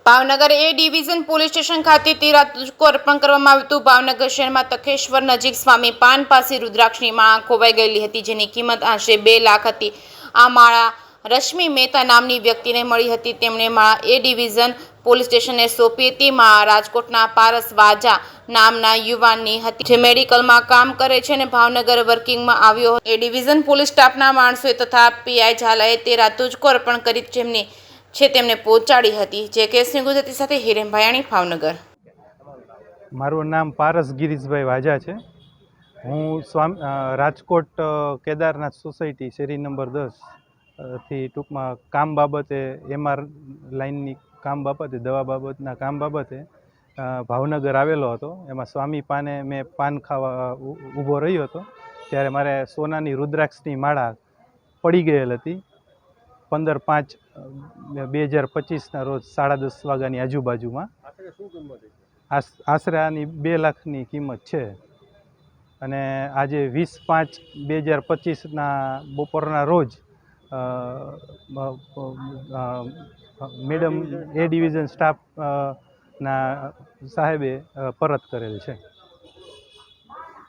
ભાવનગર એ division police station ખાતે તીરા તુજકો અર્પણ કરવામાં આવ્યું હતું। ભાવનગર શહેરમાં તખેશ્વર નજીક સ્વામી પાન પાસે રુદ્રાક્ષની માળા ખોવાઈ ગયેલી હતી, જેની કિંમત આશરે 2 લાખ હતી। આ માળા રશ્મિ મહેતા નામની વ્યક્તિને મળી હતી। તેમણે માળા એ ડિવિઝન પોલીસ સ્ટેશનને સોંપી હતી। માળા રાજકોટના પારસ વાજા નામના યુવાનની હતી, જે મેડિકલમાં કામ કરે છે અને ભાવનગર વર્કિંગમાં આવ્યો હતો। એ ડિવિઝન પોલીસ સ્ટાફના માણસોએ તથા પીઆઈ ઝાલાએ તીરા તુજકો અર્પણ કરી જેમની તેમને પહોંચાડી હતી। જે કેસની ગુજરાતી સાથે હિરેન ભાયાણી, ભાવનગર। મારું નામ પારસ ગિરીશભાઈ વાજા છે। હું રાજકોટ કેદારનાથ સોસાયટી શેરી નંબર 10 થી ટૂંકમાં કામ બાબતે MR લાઇનની કામ બાબતે દવા બાબતના કામ બાબતે ભાવનગર આવેલો હતો। એમાં સ્વામી પાને મેં પાન ખાવા ઊભો રહ્યો હતો, ત્યારે મારે સોનાની રુદ્રાક્ષની માળા પડી ગયેલ હતી। 15/5/2025ના રોજ 10:30 વાગ્યાની આજુબાજુમાં। આશરે આની 2 લાખની કિંમત છે અને આજે 20/5/2025ના બપોરના રોજ મેડમ એ ડિવિઝન સ્ટાફ ના સાહેબે પરત કરેલ છે।